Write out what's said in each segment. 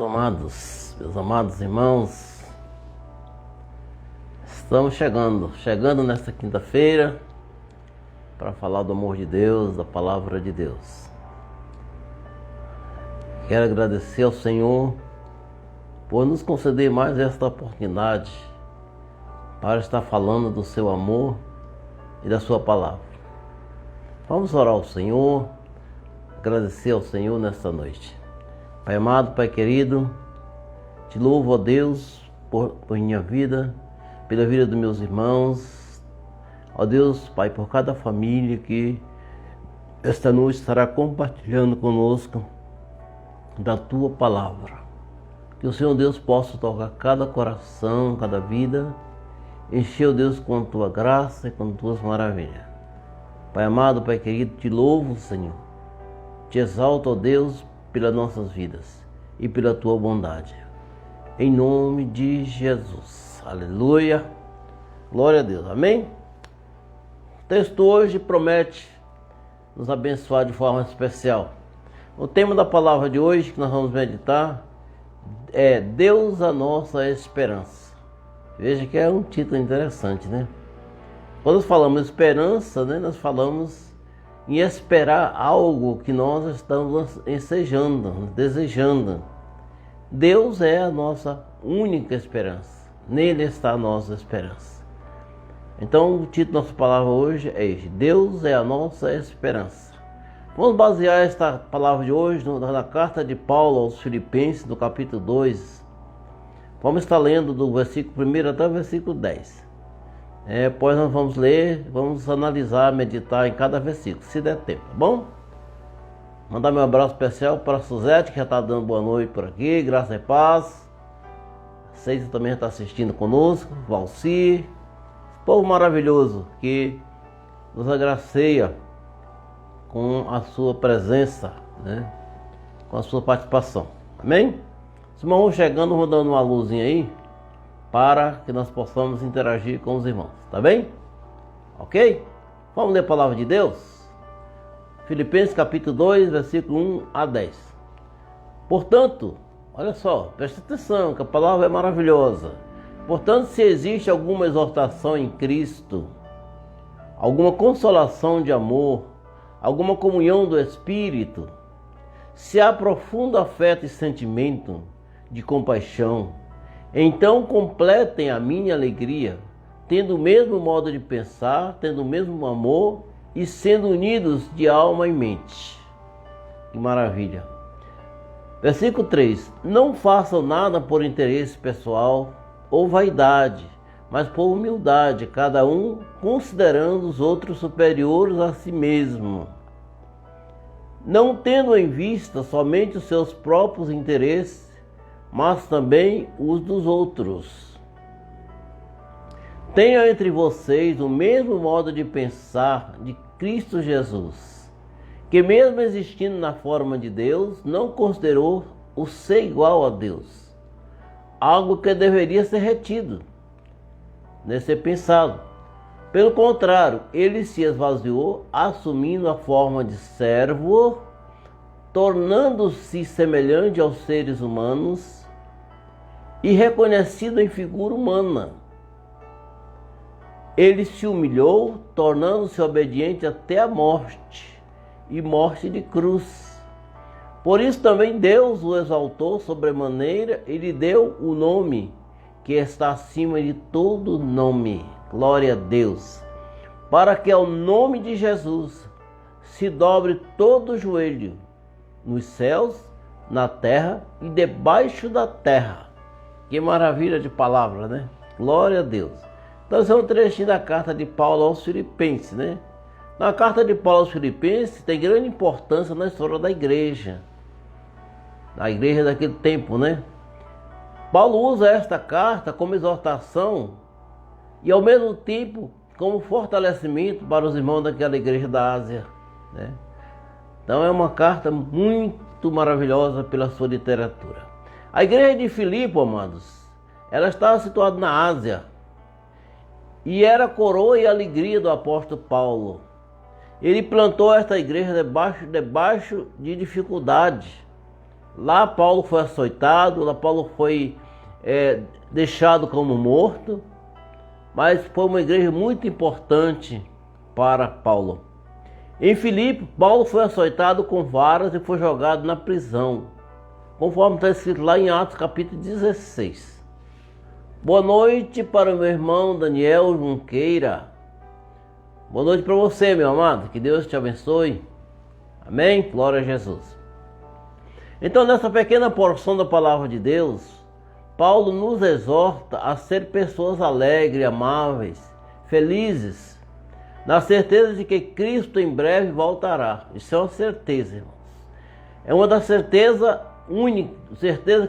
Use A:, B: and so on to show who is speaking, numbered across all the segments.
A: meus amados irmãos, estamos chegando nesta quinta-feira para falar do amor de Deus, da palavra de Deus. Quero agradecer ao Senhor por nos conceder mais esta oportunidade para estar falando do seu amor e da sua palavra. Vamos orar ao Senhor, agradecer ao Senhor nesta noite. Pai amado, Pai querido, te louvo, ó Deus, por minha vida, pela vida dos meus irmãos. Ó Deus, Pai, por cada família que esta noite estará compartilhando conosco da Tua palavra. Que o Senhor Deus possa tocar cada coração, cada vida, encher, ó Deus, com a Tua graça e com as Tuas maravilhas. Pai amado, Pai querido, te louvo, Senhor. Te exalto, ó Deus, pelas nossas vidas e pela Tua bondade. Em nome de Jesus. Aleluia. Glória a Deus. Amém? O texto hoje promete nos abençoar de forma especial. O tema da palavra de hoje que nós vamos meditar é Deus a nossa esperança. Veja que é um título interessante, né? Quando nós falamos esperança, né, nós falamos em esperar algo que nós estamos ensejando, desejando. Deus é a nossa única esperança. Nele está a nossa esperança. Então o título da nossa palavra hoje é este: Deus é a nossa esperança. Vamos basear esta palavra de hoje na carta de Paulo aos Filipenses, do capítulo 2. Vamos estar lendo do versículo 1 até o versículo 10. Depois nós vamos ler, vamos analisar, meditar em cada versículo, se der tempo, tá bom? Mandar meu abraço especial para a Suzete, que já está dando boa noite por aqui, graça e paz. Ceisa também está assistindo conosco, Valci, povo maravilhoso que nos agracia com a sua presença, né? Com a sua participação, amém? Os irmãos chegando, vou dando uma luzinha aí, para que nós possamos interagir com os irmãos, tá bem? Ok? Vamos ler a palavra de Deus? Filipenses capítulo 2, versículo 1 a 10. Portanto, olha só, presta atenção que a palavra é maravilhosa. Portanto, se existe alguma exortação em Cristo, alguma consolação de amor, alguma comunhão do Espírito, se há profundo afeto e sentimento de compaixão, então completem a minha alegria, tendo o mesmo modo de pensar, tendo o mesmo amor e sendo unidos de alma e mente. Que maravilha! Versículo 3. Não façam nada por interesse pessoal ou vaidade, mas por humildade, cada um considerando os outros superiores a si mesmo, não tendo em vista somente os seus próprios interesses, mas também os dos outros. Tenham entre vocês o mesmo modo de pensar de Cristo Jesus, que mesmo existindo na forma de Deus, não considerou o ser igual a Deus, algo que deveria ser retido, nem ser pensado. Pelo contrário, ele se esvaziou, assumindo a forma de servo, tornando-se semelhante aos seres humanos e reconhecido em figura humana. Ele se humilhou, tornando-se obediente até a morte, e morte de cruz. Por isso também Deus o exaltou sobremaneira e lhe deu o nome que está acima de todo nome. Glória a Deus. Para que ao nome de Jesus se dobre todo o joelho, nos céus, na terra e debaixo da terra. Que maravilha de palavra, né? Glória a Deus. Então esse é um trechinho da carta de Paulo aos Filipenses, né? Na carta de Paulo aos Filipenses tem grande importância na história da igreja daquele tempo, né? Paulo usa esta carta como exortação e ao mesmo tempo como fortalecimento para os irmãos daquela igreja da Ásia, né? Então é uma carta muito maravilhosa pela sua literatura. A igreja de Filipe, amados, ela estava situada na Ásia e era a coroa e a alegria do apóstolo Paulo. Ele plantou esta igreja debaixo de dificuldade. Lá Paulo foi açoitado, lá Paulo foi deixado como morto, mas foi uma igreja muito importante para Paulo. Em Filipe, Paulo foi açoitado com varas e foi jogado na prisão, conforme está escrito lá em Atos capítulo 16. Boa noite para o meu irmão Daniel Junqueira. Boa noite para você, meu amado. Que Deus te abençoe. Amém? Glória a Jesus. Então, nessa pequena porção da palavra de Deus, Paulo nos exorta a ser pessoas alegres, amáveis, felizes, na certeza de que Cristo em breve voltará. Isso é uma certeza, irmãos. É uma das certezas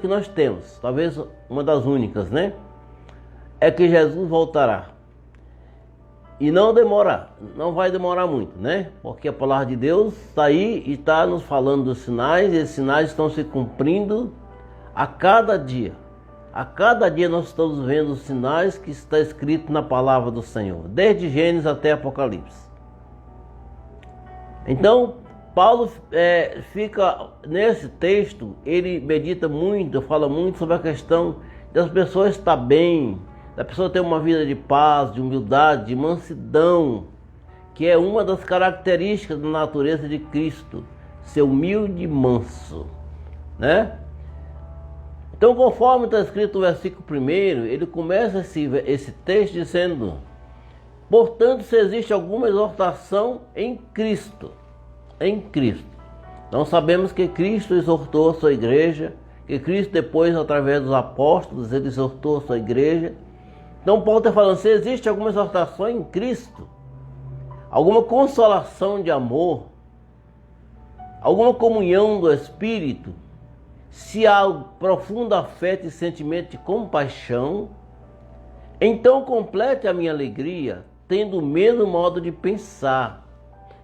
A: que nós temos, talvez uma das únicas, né? É que Jesus voltará. E não vai demorar muito, né? Porque a palavra de Deus está aí e está nos falando dos sinais, e esses sinais estão se cumprindo a cada dia. A cada dia nós estamos vendo os sinais que está escrito na palavra do Senhor, desde Gênesis até Apocalipse. Então, Paulo fica nesse texto, ele medita muito, fala muito sobre a questão das pessoas estar bem, da pessoa ter uma vida de paz, de humildade, de mansidão, que é uma das características da natureza de Cristo, ser humilde e manso, né? Então, conforme está escrito no versículo 1, ele começa esse texto dizendo: portanto, se existe alguma exortação em Cristo, nós sabemos que Cristo exortou a sua igreja, que Cristo depois, através dos apóstolos, ele exortou a sua igreja. Então Paulo está falando, se existe alguma exortação em Cristo, alguma consolação de amor, alguma comunhão do Espírito, se há profundo afeto e sentimento de compaixão, então complete a minha alegria, tendo o mesmo modo de pensar.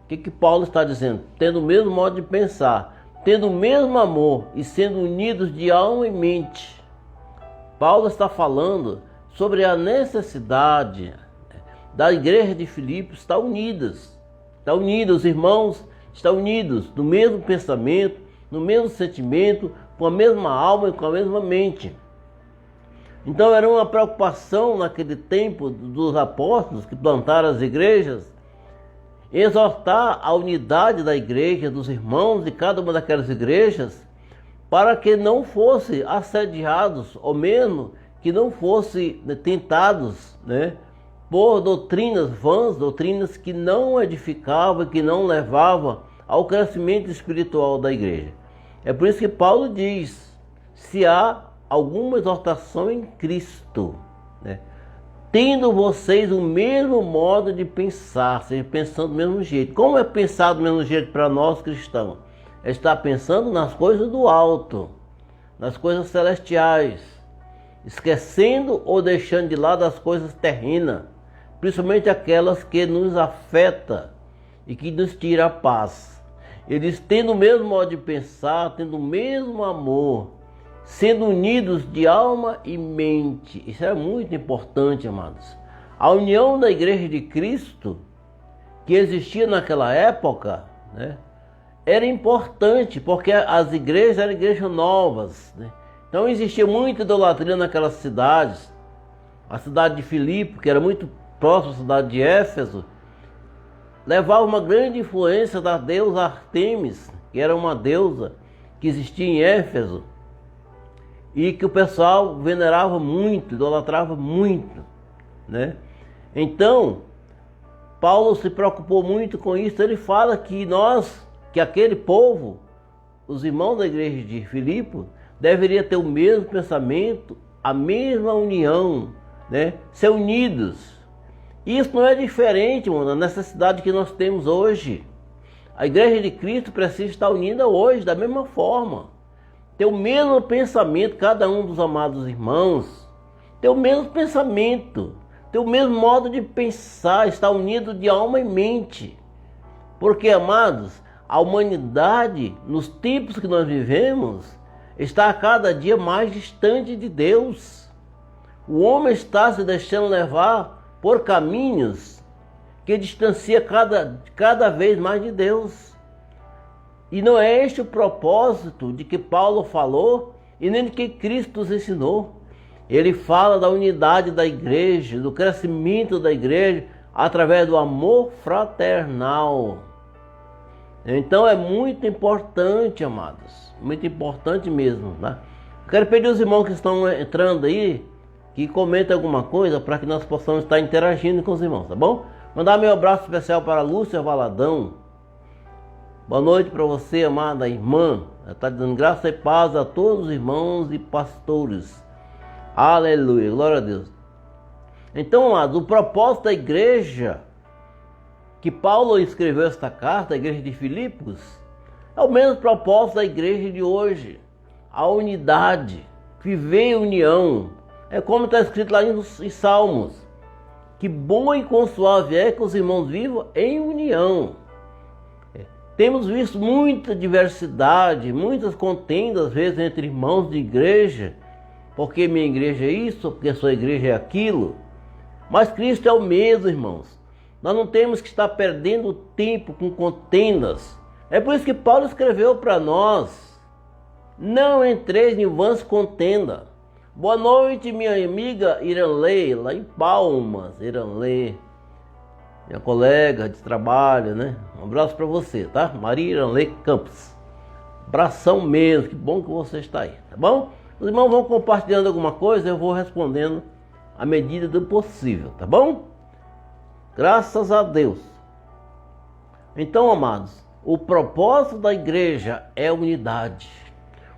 A: O que Paulo está dizendo? Tendo o mesmo modo de pensar, tendo o mesmo amor e sendo unidos de alma e mente. Paulo está falando sobre a necessidade da igreja de Filipe estar unidas. Os irmãos estão unidos no mesmo pensamento, no mesmo sentimento, com a mesma alma e com a mesma mente. Então era uma preocupação naquele tempo dos apóstolos que plantaram as igrejas, exortar a unidade da igreja, dos irmãos de cada uma daquelas igrejas, para que não fossem assediados, ou mesmo que não fossem tentados, né, por doutrinas vãs, doutrinas que não edificavam, que não levavam ao crescimento espiritual da igreja. É por isso que Paulo diz, se há alguma exortação em Cristo, né, tendo vocês o mesmo modo de pensar, seja, pensando do mesmo jeito. Como é pensar do mesmo jeito para nós cristãos? É estar pensando nas coisas do alto, nas coisas celestiais, esquecendo ou deixando de lado as coisas terrenas, principalmente aquelas que nos afetam e que nos tiram a paz. Eles tendo o mesmo modo de pensar, tendo o mesmo amor, sendo unidos de alma e mente. Isso é muito importante, amados. A união da igreja de Cristo, que existia naquela época, né, era importante, porque as igrejas eram igrejas novas, né? Então existia muita idolatria naquelas cidades. A cidade de Filipe, que era muito próxima à cidade de Éfeso, levava uma grande influência da deusa Artemis, que era uma deusa que existia em Éfeso, e que o pessoal venerava muito, idolatrava muito, né? Então, Paulo se preocupou muito com isso. Ele fala que aquele povo, os irmãos da igreja de Filipe, deveria ter o mesmo pensamento, a mesma união, né? Ser unidos. Isso não é diferente, mano, da necessidade que nós temos hoje. A igreja de Cristo precisa estar unida hoje, da mesma forma. Ter o mesmo pensamento, cada um dos amados irmãos, ter o mesmo pensamento, ter o mesmo modo de pensar, estar unido de alma e mente. Porque, amados, a humanidade, nos tempos que nós vivemos, está a cada dia mais distante de Deus. O homem está se deixando levar por caminhos que distancia cada vez mais de Deus. E não é este o propósito de que Paulo falou e nem de que Cristo nos ensinou. Ele fala da unidade da igreja, do crescimento da igreja através do amor fraternal. Então é muito importante, amados, muito importante mesmo, né? Quero pedir aos irmãos que estão entrando aí, que comentem alguma coisa para que nós possamos estar interagindo com os irmãos, tá bom? Mandar meu abraço especial para a Lúcia Valadão. Boa noite para você, amada irmã. Ela está dando graça e paz a todos os irmãos e pastores. Aleluia, glória a Deus. Então, amados, o propósito da igreja, que Paulo escreveu esta carta, a igreja de Filipos, é o mesmo propósito da igreja de hoje. A unidade, viver em união. É como está escrito lá em Salmos. Que bom e consoável é que os irmãos vivam em união. Temos visto muita diversidade, muitas contendas, às vezes, entre irmãos de igreja. Porque minha igreja é isso, porque sua igreja é aquilo. Mas Cristo é o mesmo, irmãos. Nós não temos que estar perdendo tempo com contendas. É por isso que Paulo escreveu para nós: não entreis em vãs contendas. Boa noite, minha amiga Iranley, lá em Palmas, Iranley, minha colega de trabalho, né? Um abraço para você, tá? Maria Iranley Campos. Abração mesmo, que bom que você está aí, tá bom? Os irmãos vão compartilhando alguma coisa, eu vou respondendo à medida do possível, tá bom? Graças a Deus. Então, amados, o propósito da igreja é unidade.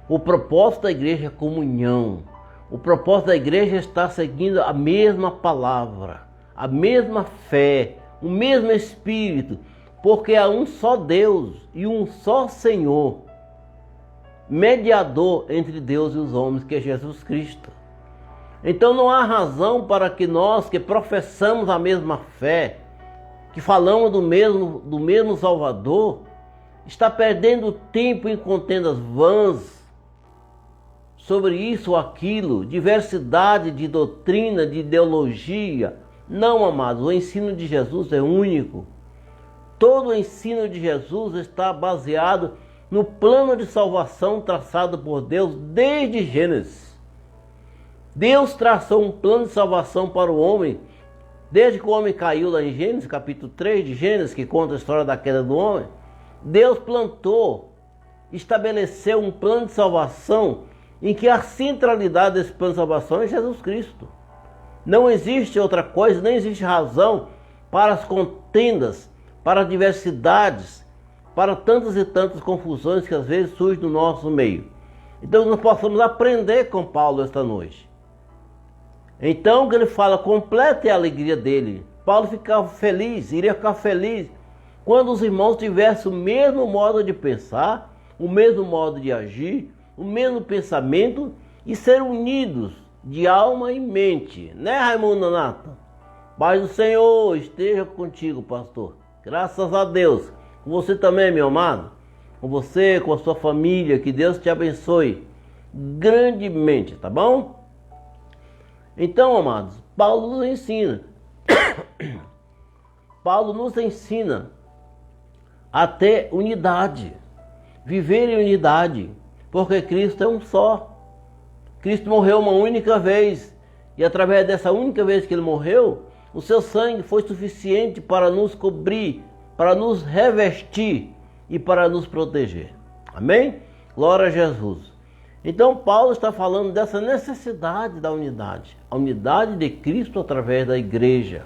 A: O propósito da igreja é comunhão. O propósito da igreja está seguindo a mesma palavra, a mesma fé, o mesmo Espírito, porque há um só Deus e um só Senhor, mediador entre Deus e os homens, que é Jesus Cristo. Então não há razão para que nós, que professamos a mesma fé, que falamos do mesmo Salvador, está perdendo tempo em contendas vãs sobre isso ou aquilo, diversidade de doutrina, de ideologia. Não, amados, o ensino de Jesus é único. Todo o ensino de Jesus está baseado no plano de salvação traçado por Deus desde Gênesis. Deus traçou um plano de salvação para o homem, desde que o homem caiu lá em Gênesis, capítulo 3 de Gênesis, que conta a história da queda do homem. Deus plantou, estabeleceu um plano de salvação em que a centralidade desse plano de salvação é Jesus Cristo. Não existe outra coisa, nem existe razão para as contendas, para as diversidades, para tantas e tantas confusões que às vezes surgem no nosso meio. Então nós possamos aprender com Paulo esta noite. Então, que ele fala, completa a alegria dele. Paulo ficava feliz, iria ficar feliz quando os irmãos tivessem o mesmo modo de pensar, o mesmo modo de agir, o mesmo pensamento e ser unidos de alma e mente. Né, Raimundo Nata? Paz do Senhor esteja contigo, pastor. Graças a Deus. Com você também, meu amado. Com você, com a sua família. Que Deus te abençoe grandemente, tá bom? Então, amados, Paulo nos ensina. Paulo nos ensina a ter unidade. Viver em unidade. Porque Cristo é um só. Cristo morreu uma única vez. E através dessa única vez que ele morreu, o seu sangue foi suficiente para nos cobrir, para nos revestir e para nos proteger. Amém? Glória a Jesus. Então Paulo está falando dessa necessidade da unidade. A unidade de Cristo através da igreja.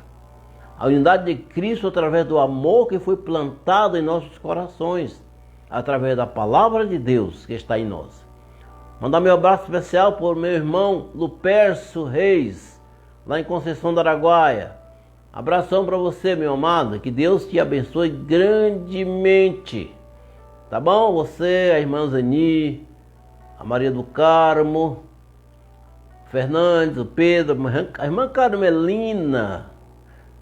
A: A unidade de Cristo através do amor que foi plantado em nossos corações. Através da palavra de Deus que está em nós. Mandar meu abraço especial por meu irmão Lupercio Reis, lá em Conceição do Araguaia. Abração para você, meu amado. Que Deus te abençoe grandemente. Tá bom? Você, a irmã Zeni, a Maria do Carmo, Fernandes, o Pedro, a irmã Carmelina.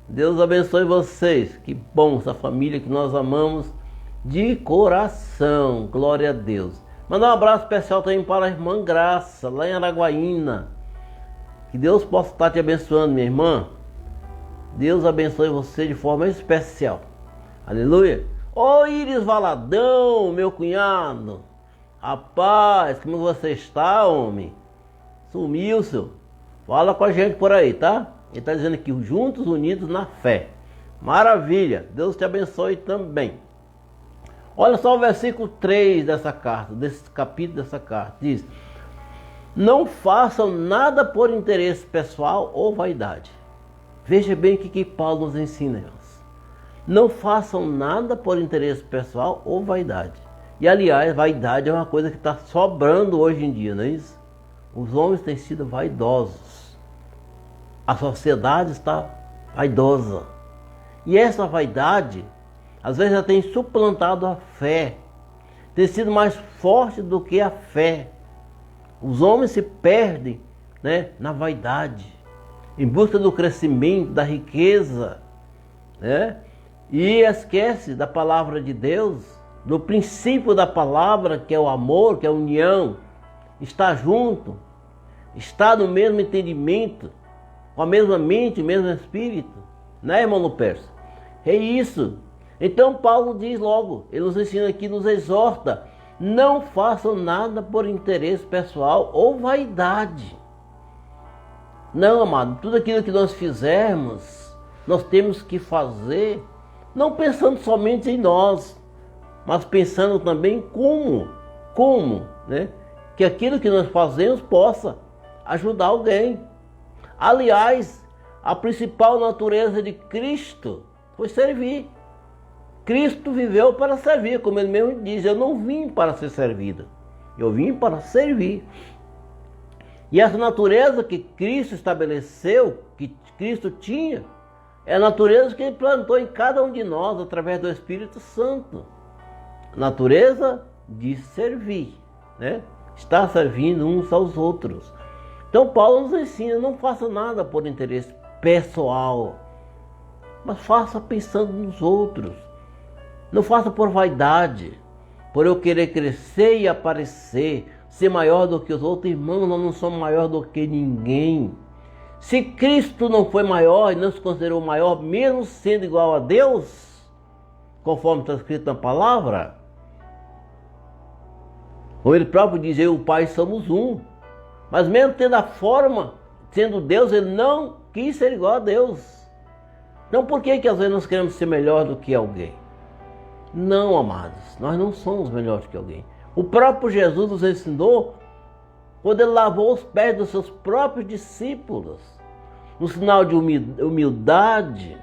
A: Deus abençoe vocês. Que bom essa família que nós amamos de coração. Glória a Deus. Mandar um abraço especial também para a irmã Graça, lá em Araguaína. Que Deus possa estar te abençoando, minha irmã. Deus abençoe você de forma especial. Aleluia. Ô Íris Valadão, meu cunhado. Rapaz, como você está, homem? Sumiu, seu. Fala com a gente por aí, tá? Ele está dizendo aqui, juntos, unidos na fé. Maravilha, Deus te abençoe também. Olha só o versículo 3 dessa carta, desse capítulo dessa carta. Diz: não façam nada por interesse pessoal ou vaidade. Veja bem o que Paulo nos ensina, irmãos. Não façam nada por interesse pessoal ou vaidade. E aliás, vaidade é uma coisa que está sobrando hoje em dia, não é isso? Os homens têm sido vaidosos. A sociedade está vaidosa. E essa vaidade, às vezes, já tem suplantado a fé. Tem sido mais forte do que a fé. Os homens se perdem, né, na vaidade, em busca do crescimento, da riqueza, né? E esquece da palavra de Deus, do princípio da palavra, que é o amor, que é a união. Está junto, está no mesmo entendimento, com a mesma mente, o mesmo espírito, né, irmão Lupercio? É isso. Então Paulo diz logo, ele nos ensina aqui, nos exorta: não façam nada por interesse pessoal ou vaidade. Não, amado, tudo aquilo que nós fizermos, nós temos que fazer, não pensando somente em nós, mas pensando também como, né? Que aquilo que nós fazemos possa ajudar alguém. Aliás, a principal natureza de Cristo foi servir. Cristo viveu para servir, como ele mesmo diz: eu não vim para ser servido, eu vim para servir. E essa natureza que Cristo estabeleceu, que Cristo tinha, é a natureza que ele plantou em cada um de nós através do Espírito Santo. Natureza de servir, né? Estar servindo uns aos outros. Então Paulo nos ensina: não faça nada por interesse pessoal, mas faça pensando nos outros. Não faça por vaidade, por eu querer crescer e aparecer, ser maior do que os outros. Irmãos, nós não somos maior do que ninguém. Se Cristo não foi maior e não se considerou maior, mesmo sendo igual a Deus, conforme está escrito na palavra, como ele próprio diz: eu e o Pai somos um. Mas mesmo tendo a forma, sendo Deus, ele não quis ser igual a Deus. Então por que às vezes nós queremos ser melhor do que alguém? Não, amados, nós não somos melhores que alguém. O próprio Jesus nos ensinou, quando ele lavou os pés dos seus próprios discípulos, no sinal de humildade,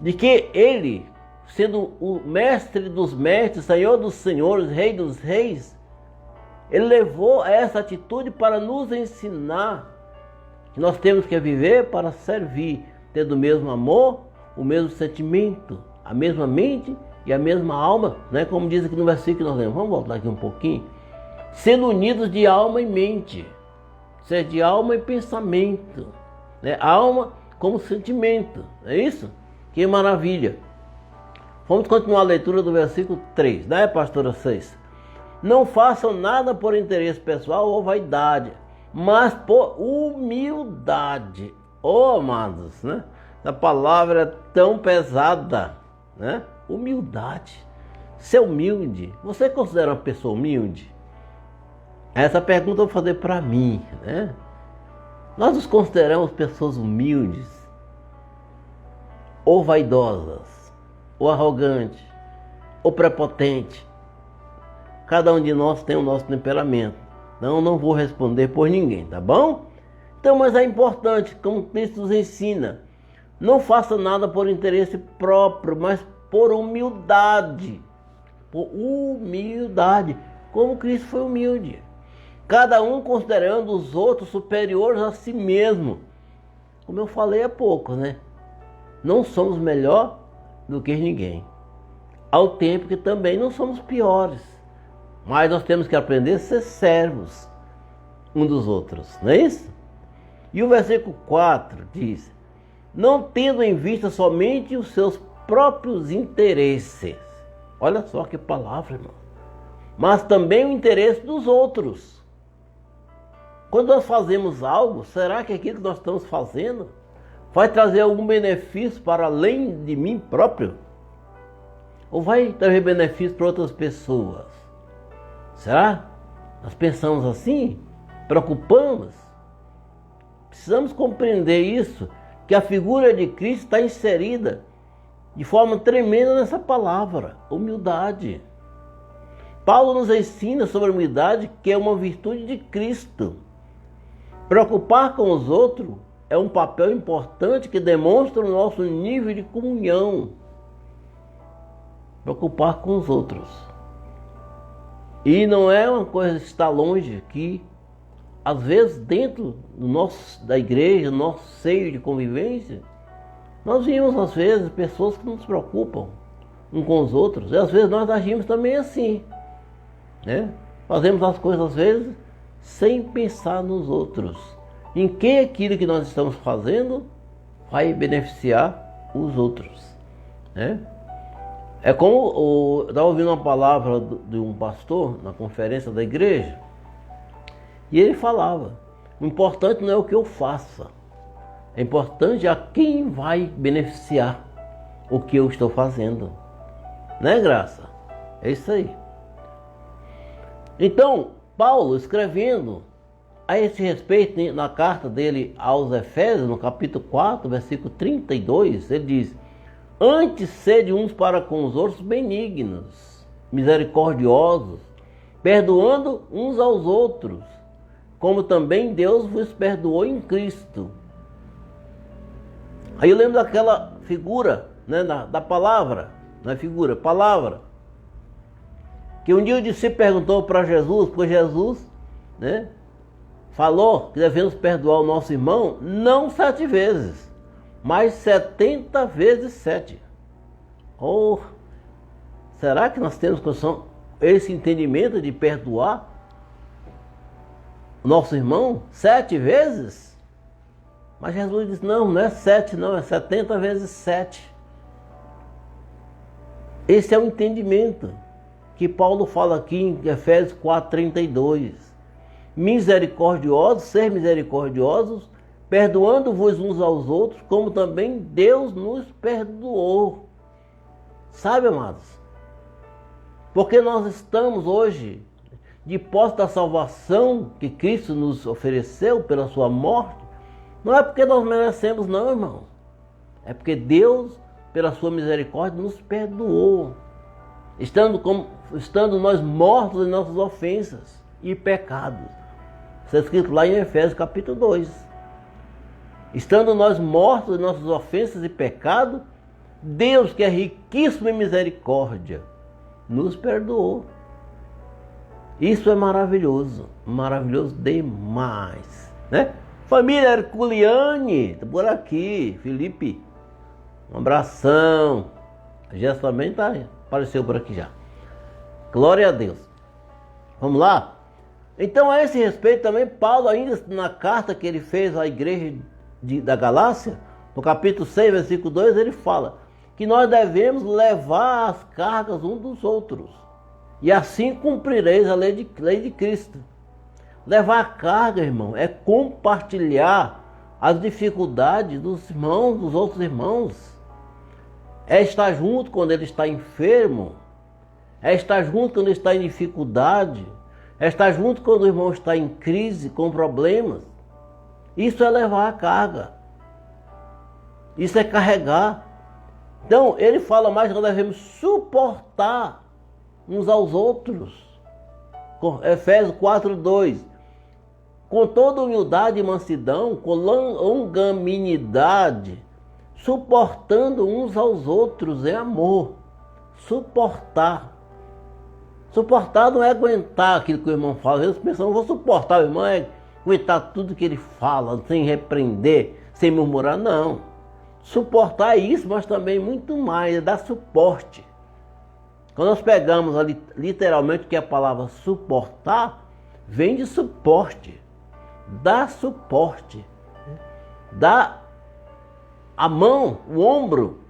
A: de que ele, sendo o mestre dos mestres, senhor dos senhores, rei dos reis, ele levou essa atitude para nos ensinar que nós temos que viver para servir, tendo o mesmo amor, o mesmo sentimento, a mesma mente e a mesma alma, né? Como diz aqui no versículo que nós lemos. Vamos voltar aqui um pouquinho. Sendo unidos de alma e mente, ser de alma e pensamento, né? Alma como sentimento, é isso? Que maravilha! Vamos continuar a leitura do versículo 3, né, pastora 6? Não façam nada por interesse pessoal ou vaidade, mas por humildade. Oh, amados, né? A palavra é tão pesada, né? Humildade. Ser humilde. Você considera uma pessoa humilde? Essa pergunta eu vou fazer para mim, né? Nós nos consideramos pessoas humildes, ou vaidosas, ou arrogantes, ou prepotentes. Cada um de nós tem o nosso temperamento. Então não vou responder por ninguém, tá bom? Então, mas é importante, como Cristo nos ensina, não faça nada por interesse próprio, mas por humildade. Por humildade, como Cristo foi humilde. Cada um considerando os outros superiores a si mesmo. Como eu falei há pouco, né? Não somos melhor do que ninguém. Ao tempo que também não somos piores. Mas nós temos que aprender a ser servos um dos outros, não é isso? E o versículo 4 diz: não tendo em vista somente os seus próprios interesses. Olha só que palavra, irmão. Mas também o interesse dos outros. Quando nós fazemos algo, será que aquilo que nós estamos fazendo vai trazer algum benefício para além de mim próprio? ou vai trazer benefício para outras pessoas? Será? Nós pensamos assim? Preocupamos? Precisamos compreender isso, que a figura de Cristo está inserida de forma tremenda nessa palavra, humildade. Paulo nos ensina sobre a humildade, que é uma virtude de Cristo. Preocupar com os outros é um papel importante que demonstra o nosso nível de comunhão. Preocupar com os outros. E não é uma coisa que está longe, que às vezes dentro da igreja, no nosso seio de convivência, nós vimos às vezes pessoas que não se preocupam uns com os outros. E às vezes nós agimos também assim, né? Fazemos as coisas às vezes sem pensar nos outros. Em que aquilo que nós estamos fazendo vai beneficiar os outros, né? É como eu estava ouvindo uma palavra de um pastor na conferência da igreja, e ele falava: o importante não é o que eu faça, é importante a quem vai beneficiar o que eu estou fazendo, né, Graça? É isso aí. Então, Paulo, escrevendo a esse respeito, na carta dele aos Efésios, no capítulo 4, versículo 32, ele diz: antes sede uns para com os outros benignos, misericordiosos, perdoando uns aos outros, como também Deus vos perdoou em Cristo. Aí eu lembro daquela figura, né, da palavra, não é figura, palavra, que um dia o discípulo perguntou para Jesus, porque Jesus, né, falou que devemos perdoar o nosso irmão não 7 vezes, mas 70 vezes 7. Oh, será que nós temos esse entendimento de perdoar o nosso irmão 7 vezes? Mas Jesus disse: não é 7 não, é 70 vezes 7. Esse é o entendimento que Paulo fala aqui em Efésios 4:32. Misericordiosos, ser misericordiosos, perdoando-vos uns aos outros, como também Deus nos perdoou. Sabe, amados? Porque nós estamos hoje de posse da salvação que Cristo nos ofereceu pela sua morte. Não é porque nós merecemos, não, irmão. É porque Deus, pela sua misericórdia, nos perdoou. Estando nós mortos em nossas ofensas e pecados. Isso é escrito lá em Efésios capítulo 2. Estando nós mortos em nossas ofensas e pecados, Deus, que é riquíssimo em misericórdia, nos perdoou. Isso é maravilhoso, maravilhoso demais, né? Família Herculiane, tá por aqui. Felipe, um abração. A Jéssica também apareceu por aqui já. Glória a Deus. Vamos lá? Então, a esse respeito também, Paulo, ainda na carta que ele fez à igreja da Galácia, no capítulo 6, versículo 2, ele fala que nós devemos levar as cargas uns dos outros, e assim cumprireis a lei de Cristo. Levar a carga, irmão, é compartilhar as dificuldades dos irmãos, dos outros irmãos. É estar junto quando ele está enfermo. É estar junto quando ele está em dificuldade. É estar junto quando o irmão está em crise, com problemas. Isso é levar a carga. Isso é carregar. Então, ele fala mais que nós devemos suportar uns aos outros. Efésios 4:2. Com toda humildade e mansidão, com longanimidade, suportando uns aos outros em amor. Suportar. Suportar não é aguentar aquilo que o irmão fala. Às vezes pensam: vou suportar o irmão, é aguentar tudo que ele fala, sem repreender, sem murmurar. Não. Suportar é isso, mas também muito mais, é dar suporte. Quando nós pegamos ali, literalmente, que é a palavra suportar, vem de suporte. Dá suporte. Dá a mão, o ombro,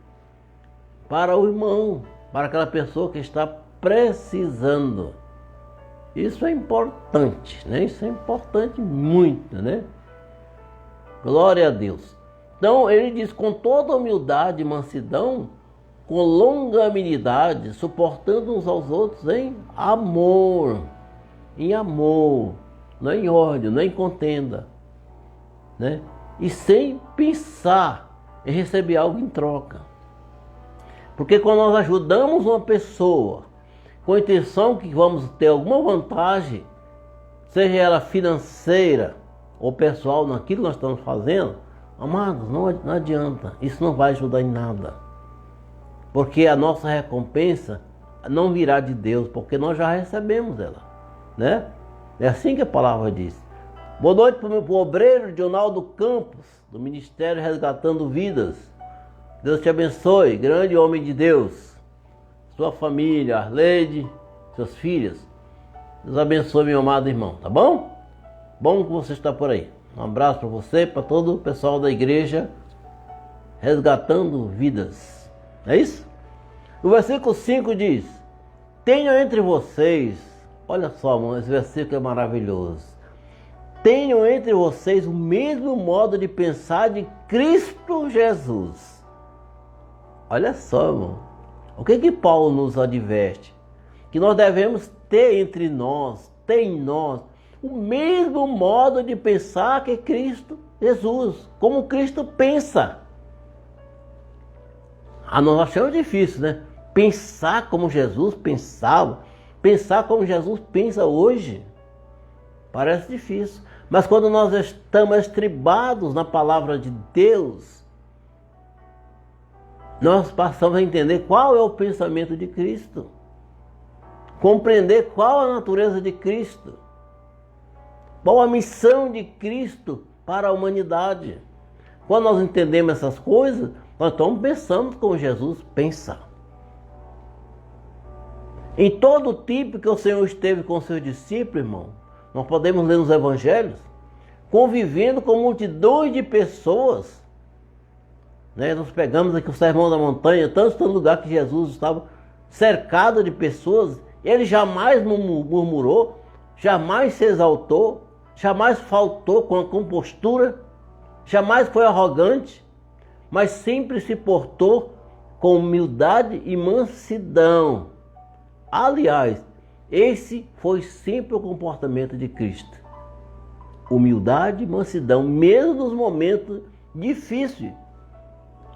A: para o irmão, para aquela pessoa que está precisando. Isso é importante, né? Isso é importante muito, né? Glória a Deus. Então ele diz: com toda humildade e mansidão, com longanimidade, suportando uns aos outros em amor, não em ódio, não em contenda, né? E sem pensar em receber algo em troca. Porque quando nós ajudamos uma pessoa com a intenção que vamos ter alguma vantagem, seja ela financeira ou pessoal naquilo que nós estamos fazendo, amados, não adianta, isso não vai ajudar em nada. Porque a nossa recompensa não virá de Deus, porque nós já recebemos ela, né? É assim que a palavra diz. Boa noite para o obreiro Dionaldo Campos, do Ministério Resgatando Vidas. Deus te abençoe, grande homem de Deus. Sua família, Arleide, seus filhos. Deus abençoe, meu amado irmão, tá bom? Bom que você está por aí. Um abraço para você e para todo o pessoal da igreja Resgatando Vidas. É isso? O versículo 5 diz: tenham entre vocês, olha só, mano, esse versículo é maravilhoso. Tenham entre vocês o mesmo modo de pensar de Cristo Jesus. Olha só, irmão. O que Paulo nos adverte? Que nós devemos ter entre nós, em nós, o mesmo modo de pensar que Cristo Jesus, como Cristo pensa. Nós achamos difícil, né? Pensar como Jesus pensava, pensar como Jesus pensa hoje, parece difícil. Mas quando nós estamos estribados na palavra de Deus, nós passamos a entender qual é o pensamento de Cristo, compreender qual a natureza de Cristo, qual a missão de Cristo para a humanidade. Quando nós entendemos essas coisas, nós estamos pensando como Jesus pensa. Em todo o tipo que o Senhor esteve com seus discípulos, irmão, nós podemos ler nos evangelhos, convivendo com multidões de pessoas, né? Nós pegamos aqui o Sermão da Montanha, tanto lugar que Jesus estava cercado de pessoas, ele jamais murmurou, jamais se exaltou, jamais faltou com a compostura, jamais foi arrogante, mas sempre se portou com humildade e mansidão. Aliás, esse foi sempre o comportamento de Cristo. Humildade e mansidão, mesmo nos momentos difíceis.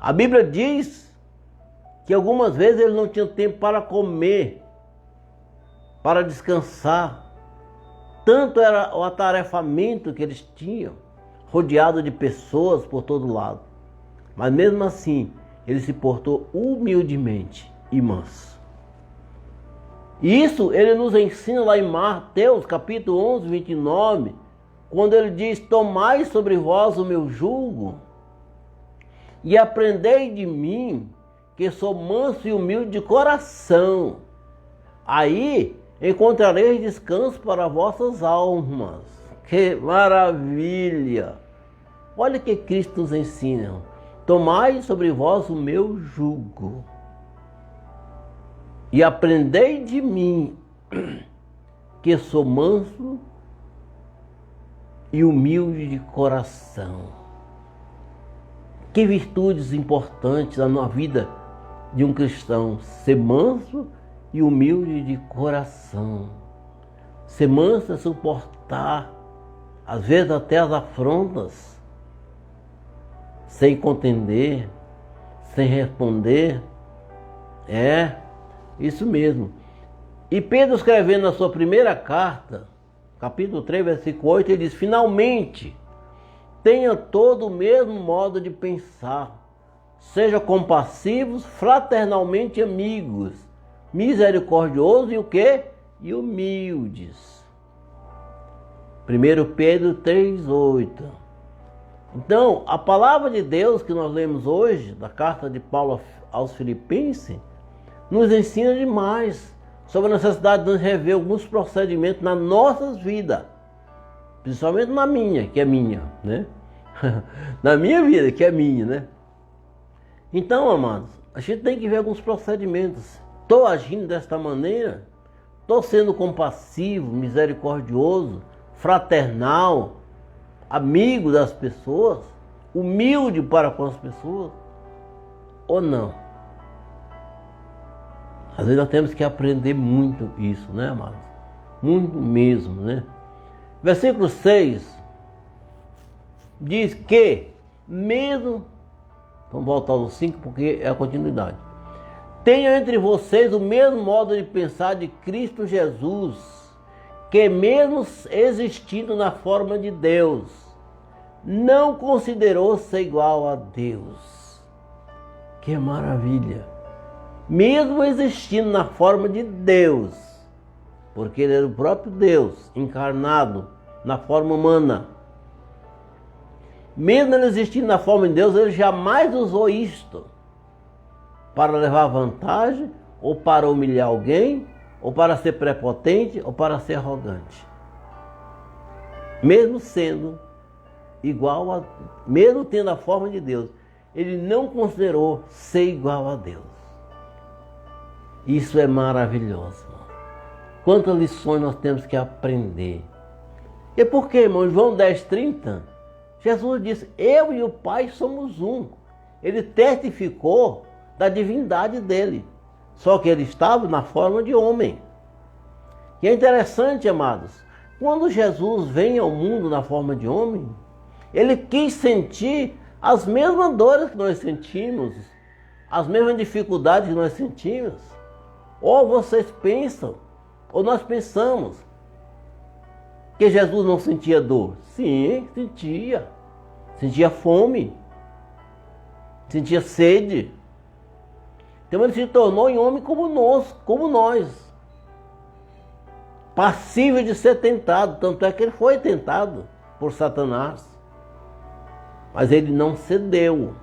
A: A Bíblia diz que algumas vezes ele não tinha tempo para comer, para descansar. Tanto era o atarefamento que eles tinham, rodeado de pessoas por todo lado. Mas mesmo assim, ele se portou humildemente e manso. E isso ele nos ensina lá em Mateus capítulo 11, 29, quando ele diz: tomai sobre vós o meu jugo e aprendei de mim, que sou manso e humilde de coração. Aí encontrareis descanso para vossas almas. Que maravilha! Olha o que Cristo nos ensina. Tomai sobre vós o meu jugo e aprendei de mim, que sou manso e humilde de coração. Que virtudes importantes na vida de um cristão: ser manso e humilde de coração. Ser manso é suportar, às vezes até as afrontas, sem contender, sem responder. É isso mesmo. E Pedro, escrevendo na sua primeira carta, capítulo 3, versículo 8, ele diz: finalmente, tenha todo o mesmo modo de pensar, sejam compassivos, fraternalmente amigos, misericordiosos e o quê? E humildes. 1 Pedro 3,8. Então, a palavra de Deus que nós lemos hoje, da carta de Paulo aos Filipenses, nos ensina demais sobre a necessidade de nós rever alguns procedimentos nas nossas vidas, principalmente na minha, que é minha, né? Na minha vida, que é minha, né? Então, amados, a gente tem que ver alguns procedimentos. Estou agindo desta maneira? Estou sendo compassivo, misericordioso, fraternal, amigo das pessoas, humilde para com as pessoas, ou não? Às vezes nós temos que aprender muito isso, né, amados? Muito mesmo, né? Versículo 6 diz que, mesmo, vamos voltar ao 5 porque é a continuidade. Tenha entre vocês o mesmo modo de pensar de Cristo Jesus, que mesmo existindo na forma de Deus, não considerou ser igual a Deus. Que maravilha! Mesmo existindo na forma de Deus, porque ele era o próprio Deus, encarnado na forma humana. Mesmo ele existindo na forma de Deus, ele jamais usou isto para levar vantagem, ou para humilhar alguém, ou para ser prepotente, ou para ser arrogante. Mesmo sendo igual mesmo tendo a forma de Deus, ele não considerou ser igual a Deus. Isso é maravilhoso. Quantas lições nós temos que aprender. E por quê, irmão? Em João 10:30, Jesus disse, eu e o Pai somos um. Ele testificou da divindade dele. Só que ele estava na forma de homem. E é interessante, amados, quando Jesus vem ao mundo na forma de homem, ele quis sentir as mesmas dores que nós sentimos, as mesmas dificuldades que nós sentimos. Ou vocês pensam, ou nós pensamos, que Jesus não sentia dor. Sim, sentia. Sentia fome. Sentia sede. Então ele se tornou um homem como nós. Passível de ser tentado. Tanto é que ele foi tentado por Satanás. Mas ele não cedeu.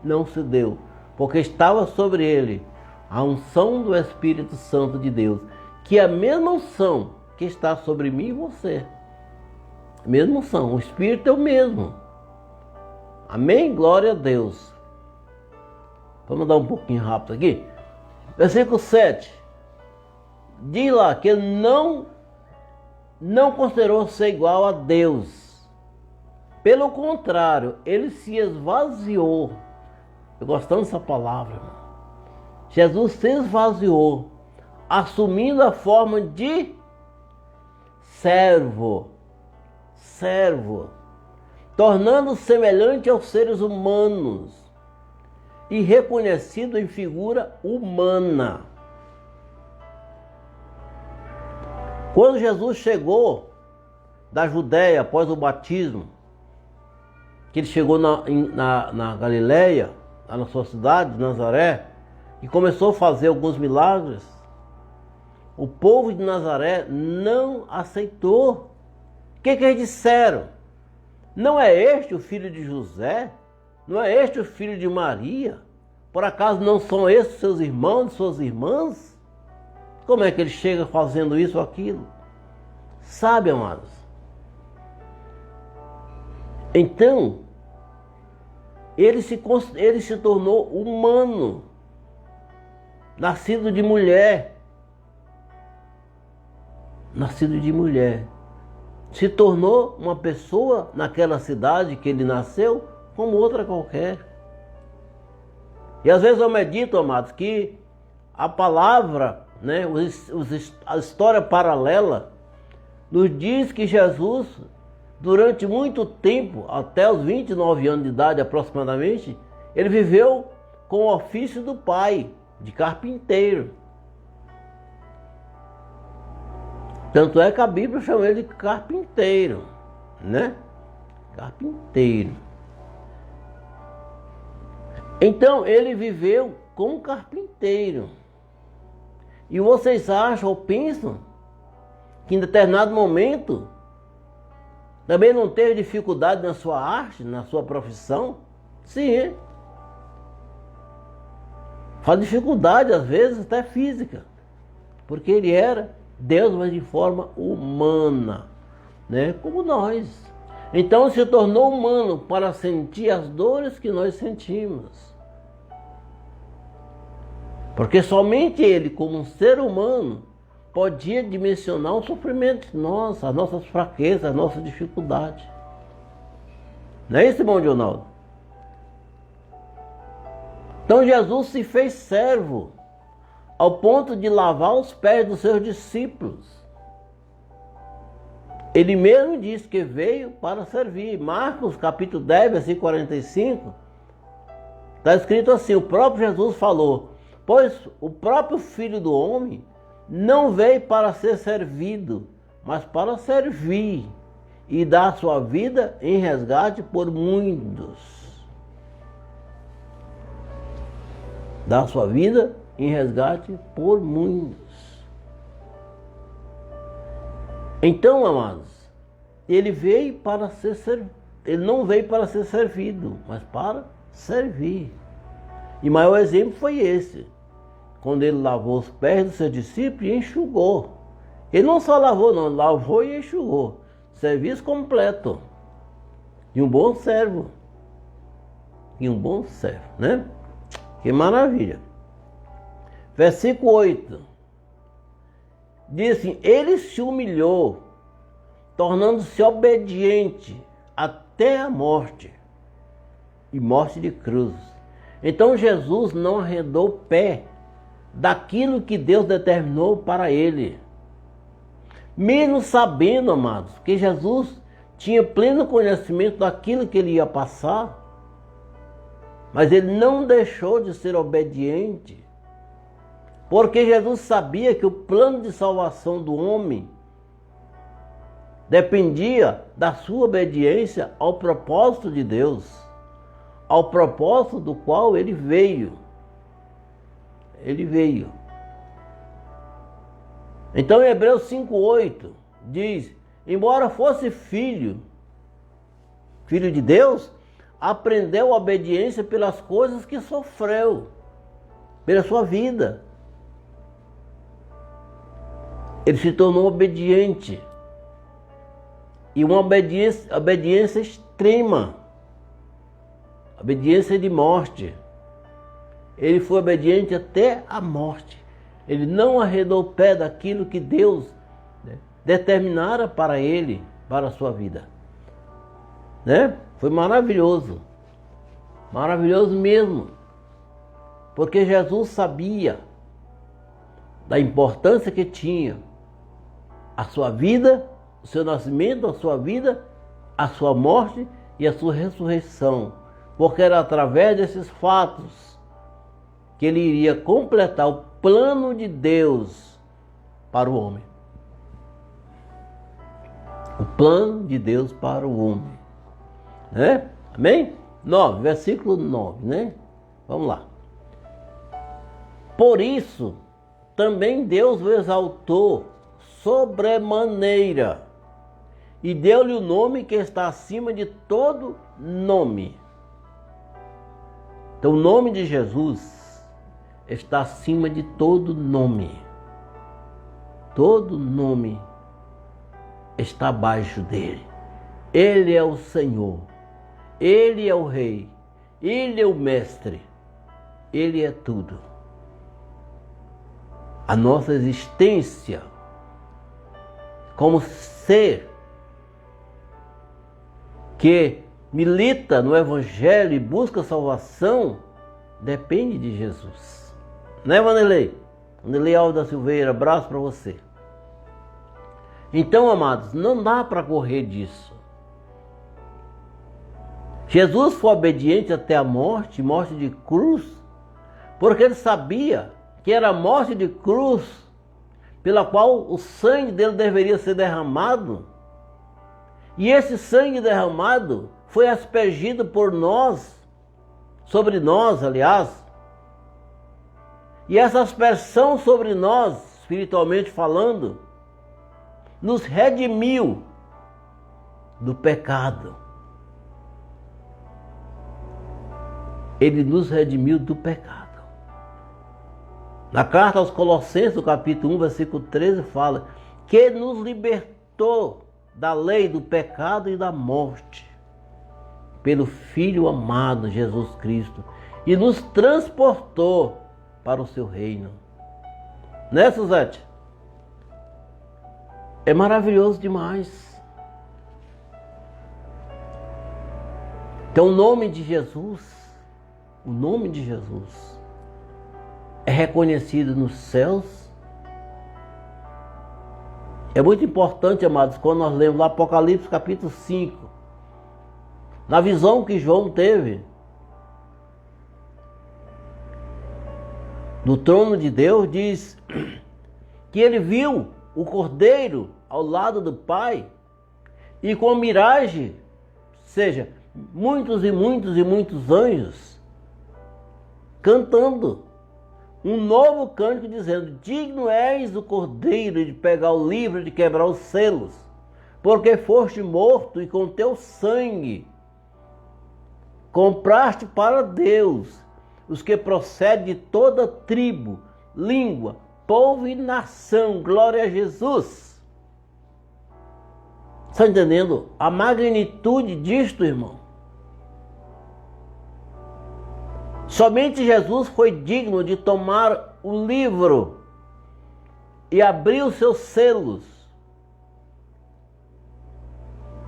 A: Não cedeu. Porque estava sobre ele a unção do Espírito Santo de Deus. Que é a mesma unção que está sobre mim e você. A mesma unção. O Espírito é o mesmo. Amém? Glória a Deus. Vamos dar um pouquinho rápido aqui. Versículo 7. Diz lá que ele não considerou ser igual a Deus. Pelo contrário, ele se esvaziou. Eu gostando dessa palavra, irmão. Jesus se esvaziou, assumindo a forma de servo, tornando-se semelhante aos seres humanos e reconhecido em figura humana. Quando Jesus chegou da Judéia após o batismo, que ele chegou na Galileia, lá na sua cidade, Nazaré, e começou a fazer alguns milagres, o povo de Nazaré não aceitou. O que eles disseram? Não é este o filho de José? Não é este o filho de Maria? Por acaso não são esses seus irmãos e suas irmãs? Como é que ele chega fazendo isso ou aquilo? Sabe, amados? Então, ele se tornou humano, nascido de mulher. Nascido de mulher. Se tornou uma pessoa naquela cidade que ele nasceu, como outra qualquer. E às vezes eu medito, amados, que a palavra, né, a história paralela, nos diz que Jesus, durante muito tempo, até os 29 anos de idade aproximadamente, ele viveu com o ofício do pai, de carpinteiro. Tanto é que a Bíblia chama ele de carpinteiro, né? Carpinteiro. Então ele viveu como carpinteiro. E vocês acham ou pensam que em determinado momento também não teve dificuldade na sua arte, na sua profissão? Sim. Faz dificuldade às vezes até física. Porque ele era Deus, mas de forma humana, né? Como nós. Então se tornou humano para sentir as dores que nós sentimos. Porque somente ele, como um ser humano, podia dimensionar o sofrimento nosso, as nossas fraquezas, as nossas dificuldades. Não é isso, irmão Ronaldo? Então Jesus se fez servo, ao ponto de lavar os pés dos seus discípulos. Ele mesmo disse que veio para servir. Marcos capítulo 10, versículo 45, está escrito assim, o próprio Jesus falou, pois o próprio Filho do Homem não veio para ser servido, mas para servir e dar sua vida em resgate por muitos. Dar sua vida em resgate por muitos. Então, amados, ele não veio para ser servido, mas para servir. E o maior exemplo foi esse, quando ele lavou os pés dos seus discípulos e enxugou. Ele não só lavou, não, lavou e enxugou. Serviço completo. E um bom servo. E um bom servo, né? Que maravilha. Versículo 8. Diz assim, ele se humilhou, tornando-se obediente até a morte, e morte de cruz. Então Jesus não arredou o pé daquilo que Deus determinou para ele. Mesmo sabendo, amados, que Jesus tinha pleno conhecimento daquilo que ele ia passar, mas ele não deixou de ser obediente, porque Jesus sabia que o plano de salvação do homem dependia da sua obediência ao propósito de Deus, ao propósito do qual ele veio. Ele veio. Então em Hebreus 5:8 diz, embora fosse filho de Deus, aprendeu a obediência pelas coisas que sofreu, pela sua vida. Ele se tornou obediente. E uma obediência extrema. Obediência de morte. Ele foi obediente até a morte. Ele não arredou o pé daquilo que Deus determinara para ele, para a sua vida. Né? Foi maravilhoso. Maravilhoso mesmo. Porque Jesus sabia da importância que tinha a sua vida, o seu nascimento, a sua vida, a sua morte e a sua ressurreição. Porque era através desses fatos que ele iria completar o plano de Deus para o homem. O plano de Deus para o homem. Né? Amém? 9, versículo 9, né? Vamos lá. Por isso, também Deus o exaltou sobremaneira e deu-lhe o nome que está acima de todo nome. Então o nome de Jesus está acima de todo nome. Todo nome está abaixo dele. Ele é o Senhor, Ele é o Rei, Ele é o Mestre, Ele é tudo. A nossa existência como ser que milita no Evangelho e busca salvação depende de Jesus. Né, Vanderlei? Vanderlei Alves da Silveira, abraço para você. Então, amados, não dá para correr disso. Jesus foi obediente até a morte, morte de cruz, porque ele sabia que era a morte de cruz pela qual o sangue dele deveria ser derramado. E esse sangue derramado foi aspergido por nós, sobre nós, aliás. E essa aspersão sobre nós, espiritualmente falando, nos redimiu do pecado. Ele nos redimiu do pecado. Na carta aos Colossenses, no capítulo 1, versículo 13, fala que nos libertou da lei do pecado e da morte pelo Filho amado Jesus Cristo e nos transportou para o seu reino. Né, Suzete? É maravilhoso demais. Então o nome de Jesus é reconhecido nos céus. É muito importante, amados, quando nós lemos lá Apocalipse capítulo 5, na visão que João teve do trono de Deus, diz que ele viu o Cordeiro ao lado do Pai e com miragem, ou seja, muitos e muitos e muitos anjos cantando um novo cântico dizendo: digno és o Cordeiro de pegar o livro, de quebrar os selos, porque foste morto e com teu sangue compraste para Deus os que procedem de toda tribo, língua, povo e nação. Glória a Jesus. Está entendendo a magnitude disto, irmão? Somente Jesus foi digno de tomar o livro e abrir os seus selos,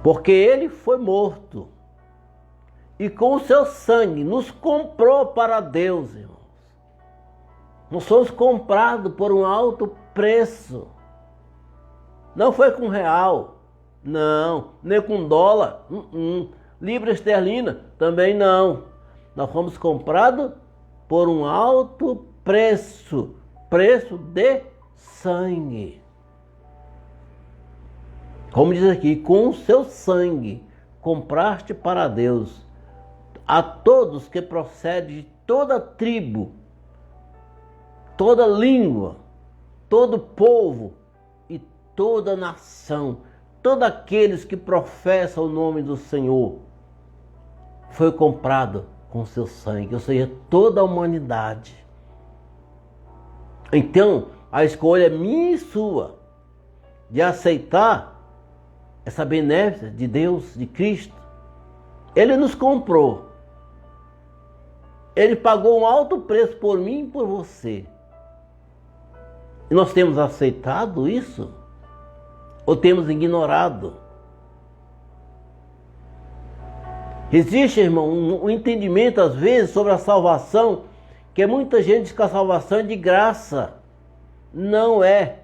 A: porque ele foi morto e com o seu sangue nos comprou para Deus, irmãos. Nós somos comprados por um alto preço. Não foi com real, não, nem com dólar, libra esterlina, também não. Nós fomos comprados por um alto preço, preço de sangue. Como diz aqui, com o seu sangue compraste para Deus a todos que procedem de toda tribo, toda língua, todo povo e toda nação. Todos aqueles que professam o nome do Senhor foi comprado com seu sangue, ou seja, toda a humanidade. Então, a escolha é minha e sua de aceitar essa benéfica de Deus, de Cristo. Ele nos comprou. Ele pagou um alto preço por mim e por você. E nós temos aceitado isso? Ou temos ignorado? Existe, irmão, um entendimento às vezes sobre a salvação, que muita gente diz que a salvação é de graça. Não é.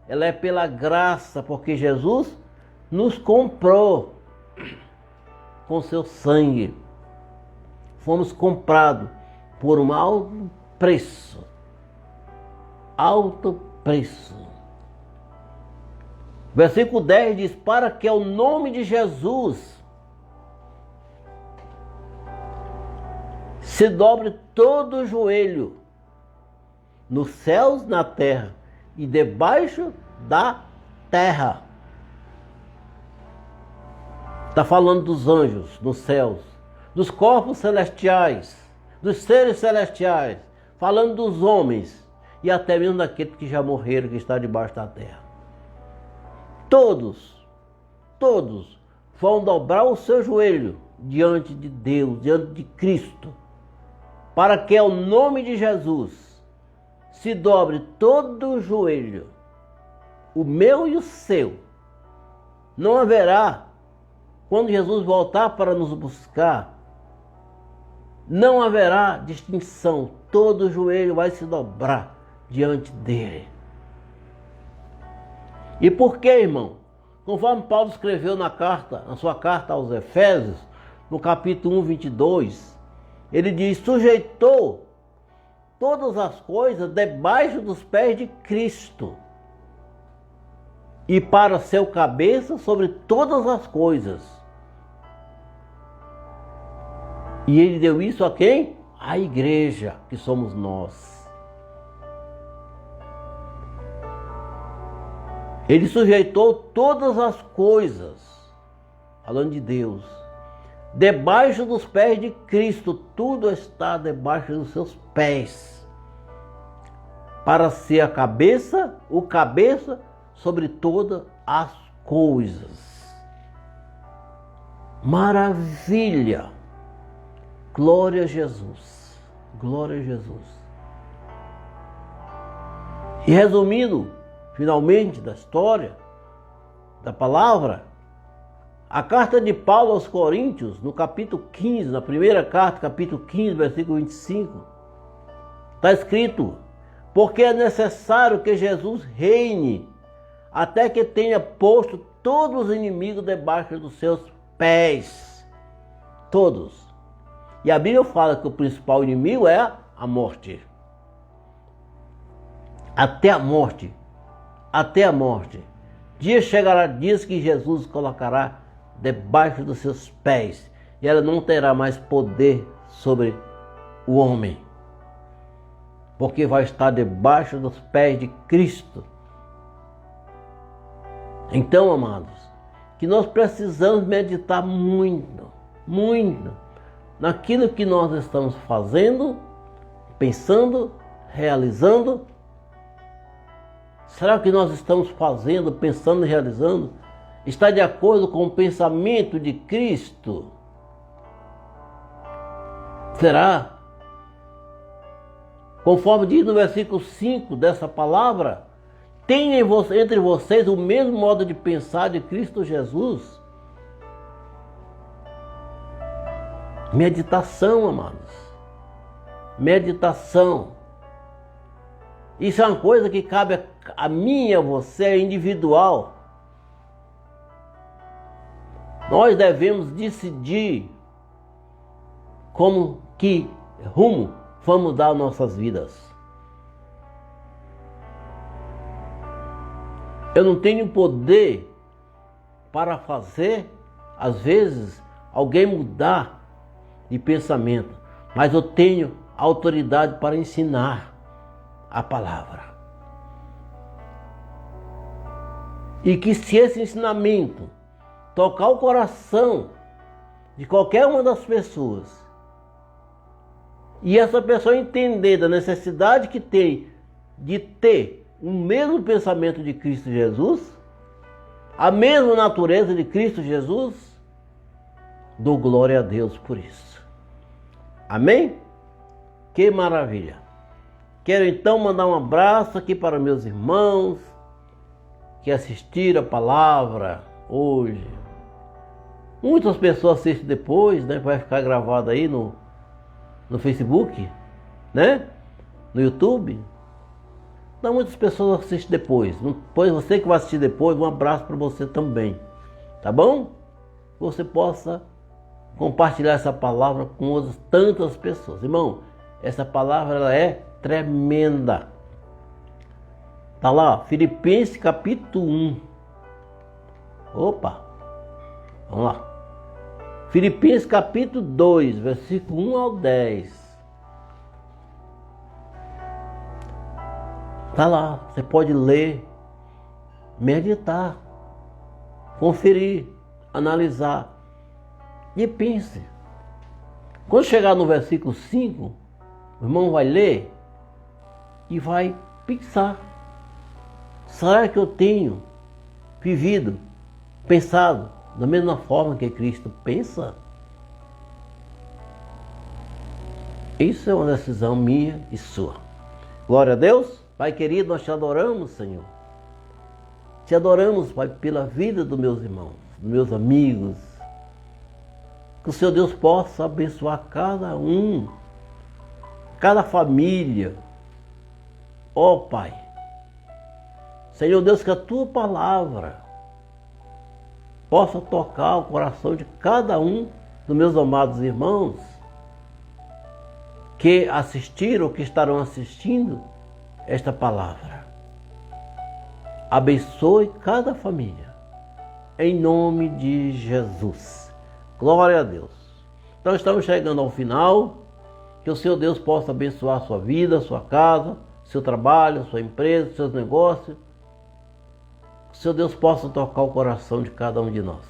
A: Ela é pela graça, porque Jesus nos comprou com seu sangue. Fomos comprados por um alto preço. Alto preço. Versículo 10 diz: para que o nome de Jesus se dobre todo o joelho, nos céus, na terra e debaixo da terra. Está falando dos anjos nos céus, dos corpos celestiais, dos seres celestiais, falando dos homens e até mesmo daqueles que já morreram, que estão debaixo da terra. Todos vão dobrar o seu joelho diante de Deus, diante de Cristo, para que o nome de Jesus se dobre todo o joelho, o meu e o seu. Não haverá, quando Jesus voltar para nos buscar, não haverá distinção, todo o joelho vai se dobrar diante dele. E por que, irmão? Conforme Paulo escreveu na sua carta aos Efésios, no capítulo 1, 22, ele diz: sujeitou todas as coisas debaixo dos pés de Cristo, e para seu cabeça sobre todas as coisas. E ele deu isso a quem? A igreja, que somos nós. Ele sujeitou todas as coisas, falando de Deus, debaixo dos pés de Cristo. Tudo está debaixo dos seus pés, para ser a cabeça, o cabeça sobre todas as coisas. Maravilha! Glória a Jesus! Glória a Jesus! E resumindo, finalmente, da história, da palavra, a carta de Paulo aos Coríntios, no capítulo 15, na primeira carta, capítulo 15, versículo 25, está escrito: Porque é necessário que Jesus reine até que tenha posto todos os inimigos debaixo dos seus pés. Todos. E a Bíblia fala que o principal inimigo é a morte. Até a morte. Até a morte. Dia chegará, dias que Jesus colocará debaixo dos seus pés. E ela não terá mais poder sobre o homem. Porque vai estar debaixo dos pés de Cristo. Então, amados, que nós precisamos meditar muito, muito, naquilo que nós estamos fazendo, pensando, realizando. Será que nós estamos fazendo, pensando e realizando está de acordo com o pensamento de Cristo? Será? Conforme diz no versículo 5 dessa palavra, tem entre vocês o mesmo modo de pensar de Cristo Jesus. Meditação, amados. Meditação. Isso é uma coisa que cabe a mim e a você, é individual. Nós devemos decidir como que rumo vamos dar nossas vidas. Eu não tenho poder para fazer, às vezes, alguém mudar de pensamento, mas eu tenho autoridade para ensinar a palavra. E que se esse ensinamento tocar o coração de qualquer uma das pessoas, e essa pessoa entender da necessidade que tem de ter o mesmo pensamento de Cristo Jesus, a mesma natureza de Cristo Jesus, dou glória a Deus por isso. Amém? Que maravilha! Quero então mandar um abraço aqui para meus irmãos que assistiram a palavra hoje. Muitas pessoas assistem depois, né? Vai ficar gravado aí no Facebook, né? No YouTube. Então muitas pessoas assistem depois. Depois você que vai assistir depois, um abraço para você também. Tá bom? Você possa compartilhar essa palavra com outras tantas pessoas. Irmão, essa palavra ela é tremenda. Tá lá, Filipenses capítulo 1. Opa! Vamos lá. Filipenses capítulo 2, versículo 1 ao 10. Tá lá, você pode ler, meditar, conferir, analisar e pense. Quando chegar no versículo 5, o irmão vai ler e vai pensar. Será que eu tenho vivido, pensado da mesma forma que Cristo pensa? Isso é uma decisão minha e sua. Glória a Deus. Pai querido, nós te adoramos, Senhor. Te adoramos, Pai, pela vida dos meus irmãos, dos meus amigos. Que o Senhor Deus possa abençoar cada um, cada família. Ó Pai, Senhor Deus, que a Tua palavra possa tocar o coração de cada um dos meus amados irmãos que assistiram, que estarão assistindo esta palavra. Abençoe cada família, em nome de Jesus. Glória a Deus. Então estamos chegando ao final. Que o Senhor Deus possa abençoar a sua vida, a sua casa, seu trabalho, a sua empresa, seus negócios. Que o Senhor Deus possa tocar o coração de cada um de nós.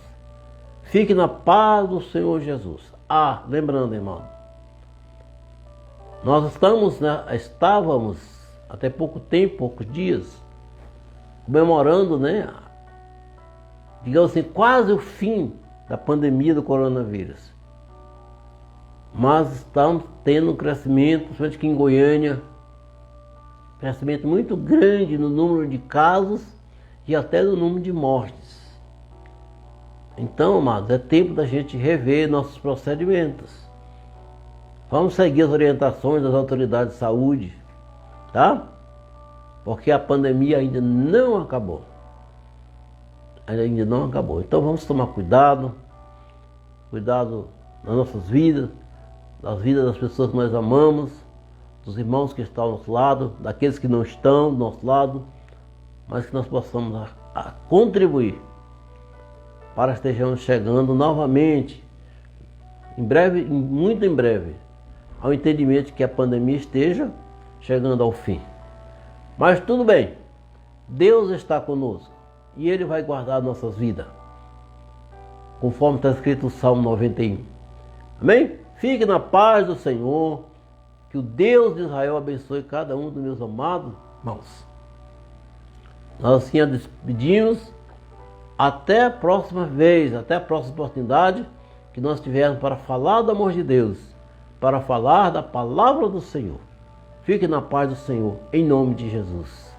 A: Fique na paz do Senhor Jesus. Lembrando, irmão, nós estávamos até pouco tempo, poucos dias, comemorando, digamos assim, quase o fim da pandemia do coronavírus. Mas estamos tendo um crescimento, principalmente aqui em Goiânia, crescimento muito grande no número de casos e até no número de mortes. Então, amados, é tempo da gente rever nossos procedimentos. Vamos seguir as orientações das autoridades de saúde, tá? porque a pandemia ainda não acabou. Ainda não acabou. Então vamos tomar cuidado nas nossas vidas, das vidas das pessoas que nós amamos, dos irmãos que estão ao nosso lado, daqueles que não estão do nosso lado, mas que nós possamos a contribuir para estejamos chegando novamente, em breve, muito em breve, ao entendimento que a pandemia esteja chegando ao fim. Mas tudo bem, Deus está conosco e Ele vai guardar nossas vidas, conforme está escrito no Salmo 91. Amém? Fique na paz do Senhor, que o Deus de Israel abençoe cada um dos meus amados irmãos. Nós assim a despedimos, até a próxima vez, até a próxima oportunidade que nós tivermos para falar do amor de Deus, para falar da palavra do Senhor. Fique na paz do Senhor, em nome de Jesus.